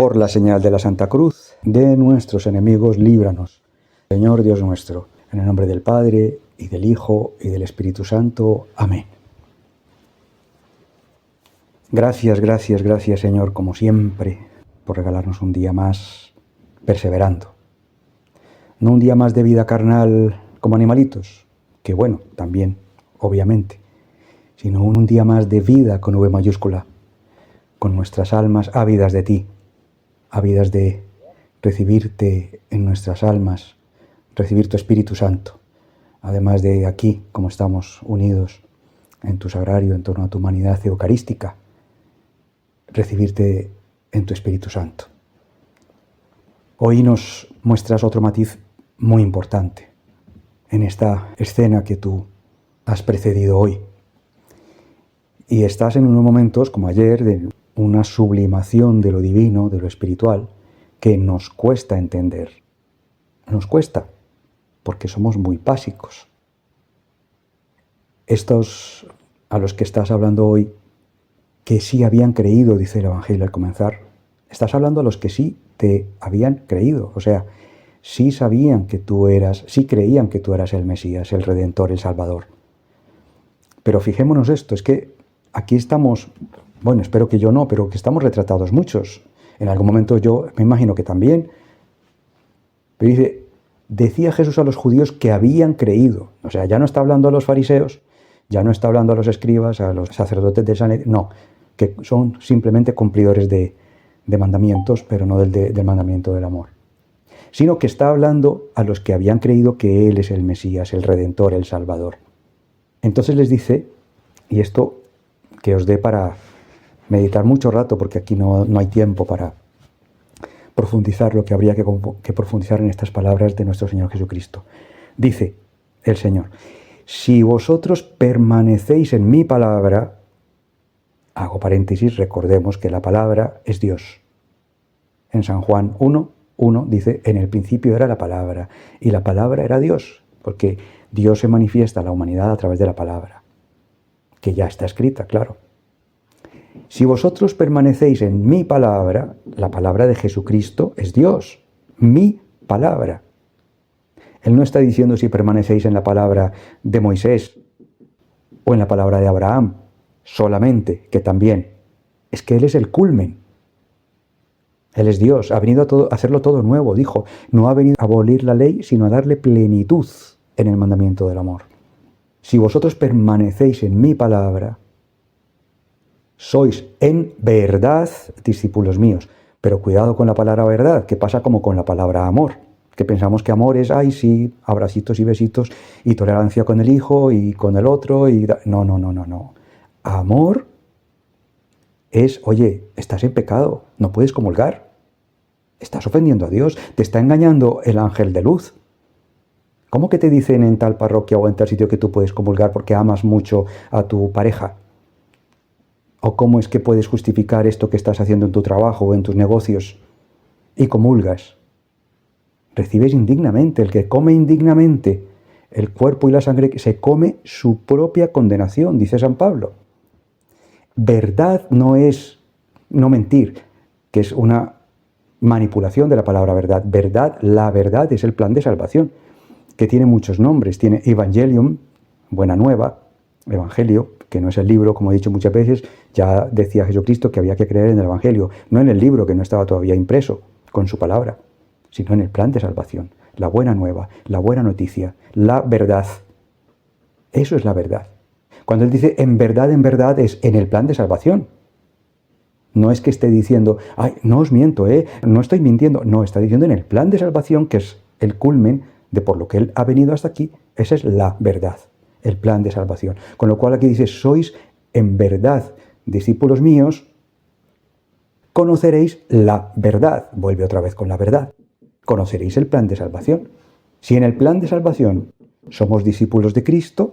Por la señal de la Santa Cruz, de nuestros enemigos, líbranos. Señor Dios nuestro, en el nombre del Padre, y del Hijo, y del Espíritu Santo. Amén. Gracias, gracias, gracias, Señor, como siempre, por regalarnos un día más perseverando. No un día más de vida carnal como animalitos, que bueno, también, obviamente, sino un día más de vida con V mayúscula, con nuestras almas ávidas de ti, ávidas de recibirte en nuestras almas, recibir tu Espíritu Santo, además de aquí, como estamos unidos en tu sagrario, en torno a tu humanidad eucarística, recibirte en tu Espíritu Santo. Hoy nos muestras otro matiz muy importante en esta escena que tú has precedido hoy. Y estás en unos momentos, como ayer, de una sublimación de lo divino, de lo espiritual, que nos cuesta entender. Nos cuesta, porque somos muy básicos. Estos a los que estás hablando hoy, que sí habían creído, dice el Evangelio al comenzar, estás hablando a los que sí te habían creído, o sea, sí sabían que tú eras, sí creían que tú eras el Mesías, el Redentor, el Salvador. Pero fijémonos esto, es que aquí estamos, bueno, espero que yo no, pero que estamos retratados muchos. En algún momento yo me imagino que también. Pero dice, decía Jesús a los judíos que habían creído. O sea, ya no está hablando a los fariseos, ya no está hablando a los escribas, a los sacerdotes del Sanedrín, no, que son simplemente cumplidores de mandamientos, pero no del mandamiento del amor. Sino que está hablando a los que habían creído que Él es el Mesías, el Redentor, el Salvador. Entonces les dice, y esto que os dé para meditar mucho rato, porque aquí no hay tiempo para profundizar lo que habría que profundizar en estas palabras de nuestro Señor Jesucristo. Dice el Señor, si vosotros permanecéis en mi palabra, hago paréntesis, recordemos que la palabra es Dios. En San Juan 1 dice, en el principio era la palabra, y la palabra era Dios, porque Dios se manifiesta a la humanidad a través de la palabra, que ya está escrita, claro. Si vosotros permanecéis en mi palabra, la palabra de Jesucristo es Dios, mi palabra. Él no está diciendo si permanecéis en la palabra de Moisés o en la palabra de Abraham, solamente, que también. Es que Él es el culmen. Él es Dios, ha venido a hacerlo todo nuevo, dijo. No ha venido a abolir la ley, sino a darle plenitud en el mandamiento del amor. Si vosotros permanecéis en mi palabra, sois en verdad discípulos míos. Pero cuidado con la palabra verdad, que pasa como con la palabra amor, que pensamos que amor es, ay sí, abracitos y besitos, y tolerancia con el hijo y con el otro, y no. Amor es, oye, estás en pecado, no puedes comulgar, estás ofendiendo a Dios, te está engañando el ángel de luz. ¿Cómo que te dicen en tal parroquia o en tal sitio que tú puedes comulgar porque amas mucho a tu pareja? ¿O cómo es que puedes justificar esto que estás haciendo en tu trabajo o en tus negocios y comulgas? Recibes indignamente. El que come indignamente el cuerpo y la sangre, se come su propia condenación, dice San Pablo. Verdad no es no mentir, que es una manipulación de la palabra verdad. Verdad, la verdad es el plan de salvación, que tiene muchos nombres. Tiene Evangelium, buena nueva, Evangelio, que no es el libro, como he dicho muchas veces. Ya decía Jesucristo que había que creer en el Evangelio, no en el libro que no estaba todavía impreso con su palabra, sino en el plan de salvación, la buena nueva, la buena noticia, la verdad. Eso es la verdad. Cuando él dice en verdad es en el plan de salvación. No es que esté diciendo, ay, no os miento, no estoy mintiendo. No, está diciendo en el plan de salvación, que es el culmen de por lo que él ha venido hasta aquí. Esa es la verdad, el plan de salvación. Con lo cual aquí dice, sois en verdad discípulos míos, conoceréis la verdad. Vuelve otra vez con la verdad. Conoceréis el plan de salvación. Si en el plan de salvación somos discípulos de Cristo,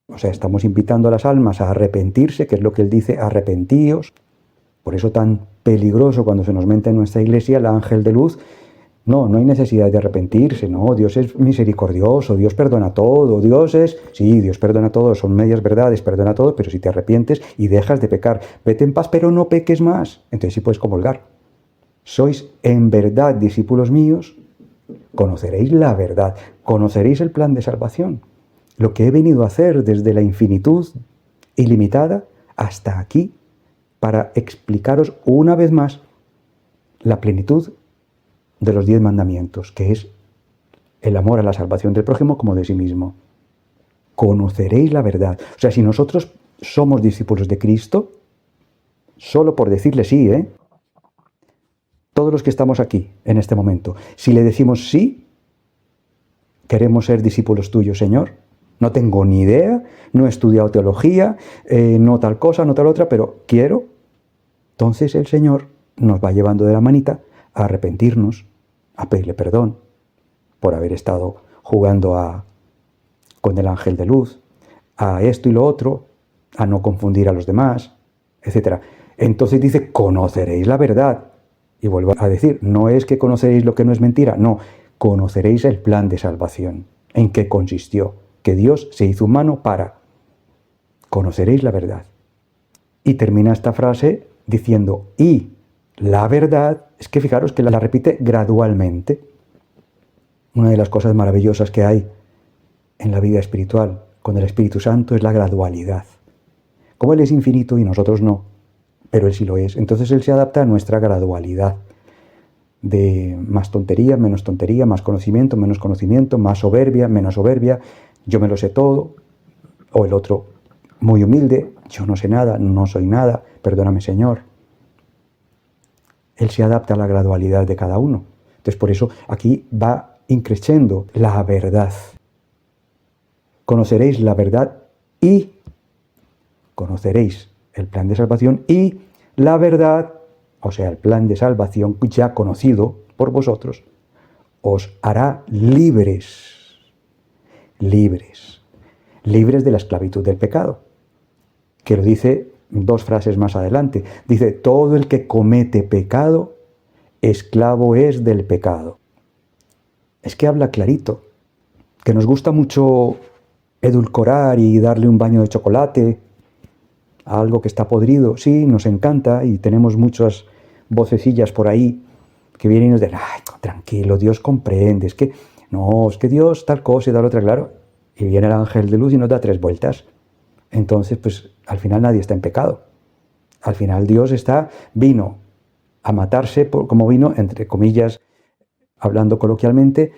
o sea, estamos invitando a las almas a arrepentirse, que es lo que él dice, arrepentíos. Por eso tan peligroso cuando se nos mete en nuestra iglesia el ángel de luz. No hay necesidad de arrepentirse, no, Dios es misericordioso, Dios perdona todo, Dios perdona todo, son medias verdades, perdona todo, pero si te arrepientes y dejas de pecar, vete en paz, pero no peques más, entonces sí puedes comulgar. sois en verdad discípulos míos, conoceréis la verdad, conoceréis el plan de salvación, lo que he venido a hacer desde la infinitud ilimitada hasta aquí, para explicaros una vez más la plenitud de los 10 mandamientos, que es el amor a la salvación del prójimo como de sí mismo. Conoceréis la verdad. O sea, si nosotros somos discípulos de Cristo, solo por decirle sí, todos los que estamos aquí en este momento, si le decimos sí, queremos ser discípulos tuyos, Señor. No tengo ni idea, no he estudiado teología, no tal cosa, no tal otra, pero quiero. Entonces el Señor nos va llevando de la manita a arrepentirnos, a pedirle perdón por haber estado jugando con el ángel de luz, a esto y lo otro, a no confundir a los demás, etc. Entonces dice, conoceréis la verdad. Y vuelvo a decir, no es que conoceréis lo que no es mentira, no, conoceréis el plan de salvación. ¿En qué consistió? Que Dios se hizo humano para. Conoceréis la verdad. Y termina esta frase diciendo, y la verdad, es que fijaros que la repite gradualmente. Una de las cosas maravillosas que hay en la vida espiritual con el Espíritu Santo es la gradualidad. Como Él es infinito y nosotros no, pero Él sí lo es. Entonces Él se adapta a nuestra gradualidad de más tontería, más conocimiento, menos conocimiento, más soberbia, menos soberbia, yo me lo sé todo, o el otro muy humilde, yo no sé nada, no soy nada, perdóname Señor. Él se adapta a la gradualidad de cada uno. Entonces por eso aquí va increciendo la verdad. Conoceréis la verdad y conoceréis el plan de salvación y la verdad, o sea, el plan de salvación ya conocido por vosotros, os hará libres, libres de la esclavitud del pecado, que lo dice 2 frases más adelante. Dice, todo el que comete pecado, esclavo es del pecado. Es que habla clarito, que nos gusta mucho edulcorar y darle un baño de chocolate a algo que está podrido. Sí, nos encanta y tenemos muchas vocecillas por ahí que vienen y nos dicen, ay, tranquilo, Dios comprende, es que Dios tal cosa y tal otra, claro. Y viene el ángel de luz y nos da 3 vueltas. Entonces, pues al final nadie está en pecado. Al final Dios vino a matarse, como vino, entre comillas, hablando coloquialmente,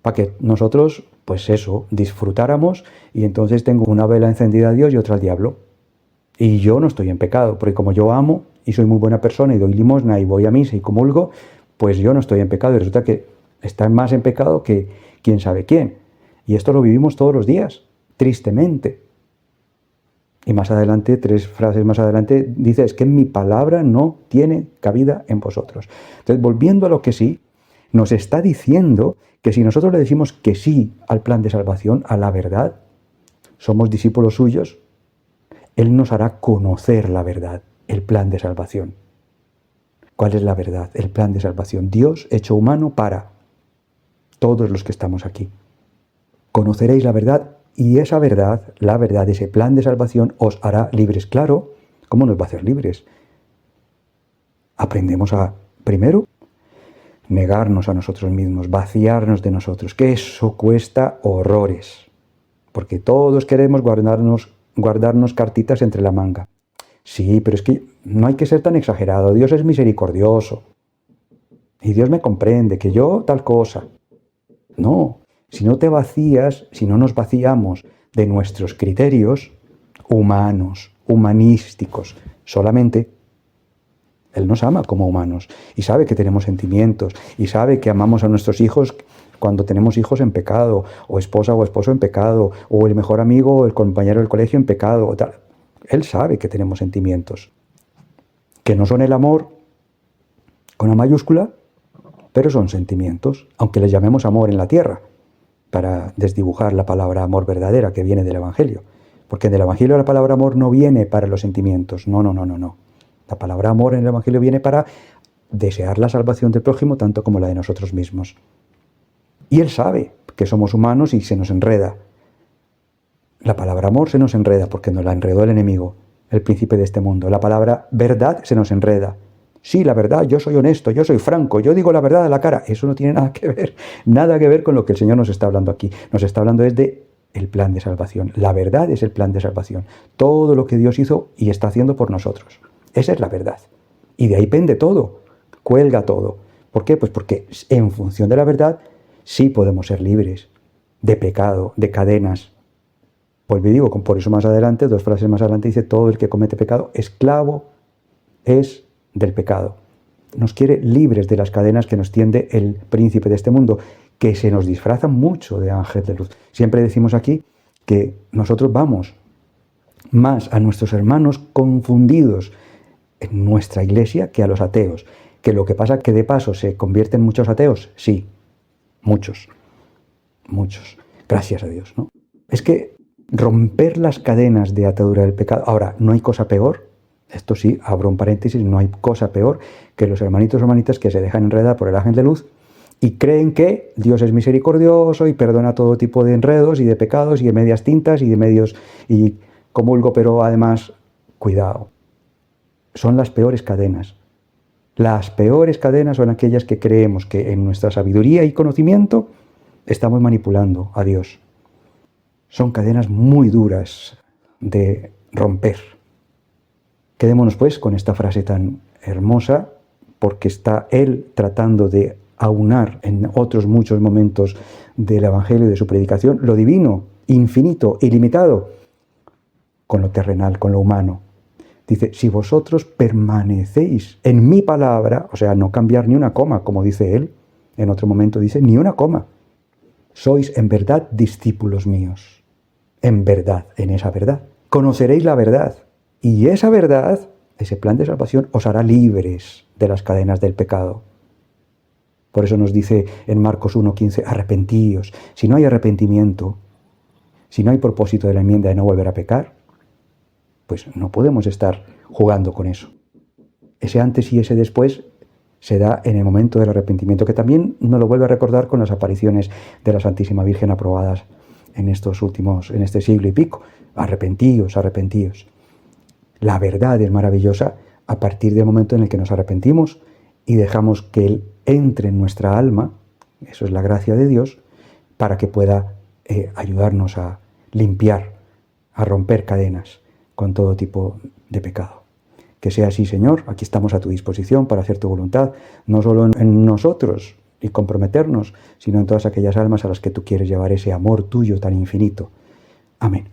para que nosotros, pues eso, disfrutáramos, y entonces tengo una vela encendida a Dios y otra al diablo. Y yo no estoy en pecado, porque como yo amo y soy muy buena persona y doy limosna y voy a misa y comulgo, pues yo no estoy en pecado y resulta que está más en pecado que quién sabe quién. Y esto lo vivimos todos los días, tristemente. Y más adelante, 3 frases más adelante, dice, es que mi palabra no tiene cabida en vosotros. Entonces, volviendo a lo que sí, nos está diciendo que si nosotros le decimos que sí al plan de salvación, a la verdad, somos discípulos suyos, Él nos hará conocer la verdad, el plan de salvación. ¿Cuál es la verdad? El plan de salvación. Dios hecho humano para todos los que estamos aquí. Conoceréis la verdad y esa verdad, la verdad, ese plan de salvación os hará libres. Claro, ¿cómo nos va a hacer libres? Aprendemos a, primero, negarnos a nosotros mismos, vaciarnos de nosotros, que eso cuesta horrores, porque todos queremos guardarnos cartitas entre la manga. Sí, pero es que no hay que ser tan exagerado, Dios es misericordioso, y Dios me comprende, que yo tal cosa. No, si no te vacías, si no nos vaciamos de nuestros criterios humanos, humanísticos, solamente, Él nos ama como humanos y sabe que tenemos sentimientos y sabe que amamos a nuestros hijos cuando tenemos hijos en pecado, o esposa o esposo en pecado, o el mejor amigo o el compañero del colegio en pecado, o tal. Él sabe que tenemos sentimientos, que no son el amor con la mayúscula, pero son sentimientos, aunque les llamemos amor en la tierra, para desdibujar la palabra amor verdadera que viene del Evangelio. Porque del Evangelio la palabra amor no viene para los sentimientos, no. La palabra amor en el Evangelio viene para desear la salvación del prójimo tanto como la de nosotros mismos. Y Él sabe que somos humanos y se nos enreda. La palabra amor se nos enreda porque nos la enredó el enemigo, el príncipe de este mundo. La palabra verdad se nos enreda. Sí, la verdad, yo soy honesto, yo soy franco, yo digo la verdad a la cara. Eso no tiene nada que ver con lo que el Señor nos está hablando aquí. Nos está hablando desde el plan de salvación. La verdad es el plan de salvación. Todo lo que Dios hizo y está haciendo por nosotros. Esa es la verdad. Y de ahí pende todo, cuelga todo. ¿Por qué? Pues porque en función de la verdad sí podemos ser libres de pecado, de cadenas. Pues me digo, por eso más adelante, 2 frases más adelante dice, todo el que comete pecado, esclavo es del pecado. Nos quiere libres de las cadenas que nos tiende el príncipe de este mundo, que se nos disfrazan mucho de ángel de luz. Siempre decimos aquí que nosotros vamos más a nuestros hermanos confundidos en nuestra iglesia que a los ateos. Que lo que pasa que de paso se convierten muchos ateos, sí, muchos. Gracias a Dios, ¿no? Es que romper las cadenas de atadura del pecado. Ahora, no hay cosa peor. Esto sí, abro un paréntesis, no hay cosa peor que los hermanitos o hermanitas que se dejan enredar por el ángel de luz y creen que Dios es misericordioso y perdona todo tipo de enredos y de pecados y de medias tintas y de medios y comulgo, pero además, cuidado, son las peores cadenas. Las peores cadenas son aquellas que creemos que en nuestra sabiduría y conocimiento estamos manipulando a Dios. Son cadenas muy duras de romper. Quedémonos pues con esta frase tan hermosa, porque está él tratando de aunar en otros muchos momentos del Evangelio y de su predicación lo divino, infinito, ilimitado, con lo terrenal, con lo humano. Dice, si vosotros permanecéis en mi palabra, o sea, no cambiar ni una coma, como dice él, en otro momento dice, ni una coma, sois en verdad discípulos míos, en verdad, en esa verdad. Conoceréis la verdad. Y esa verdad, ese plan de salvación, os hará libres de las cadenas del pecado. Por eso nos dice en Marcos 1:15, arrepentíos. Si no hay arrepentimiento, si no hay propósito de la enmienda de no volver a pecar, pues no podemos estar jugando con eso. Ese antes y ese después se da en el momento del arrepentimiento, que también nos lo vuelve a recordar con las apariciones de la Santísima Virgen aprobadas en este siglo y pico. Arrepentíos, arrepentíos. La verdad es maravillosa a partir del momento en el que nos arrepentimos y dejamos que Él entre en nuestra alma, eso es la gracia de Dios, para que pueda ayudarnos a limpiar, a romper cadenas con todo tipo de pecado. Que sea así, Señor, aquí estamos a tu disposición para hacer tu voluntad, no solo en nosotros y comprometernos, sino en todas aquellas almas a las que tú quieres llevar ese amor tuyo tan infinito. Amén.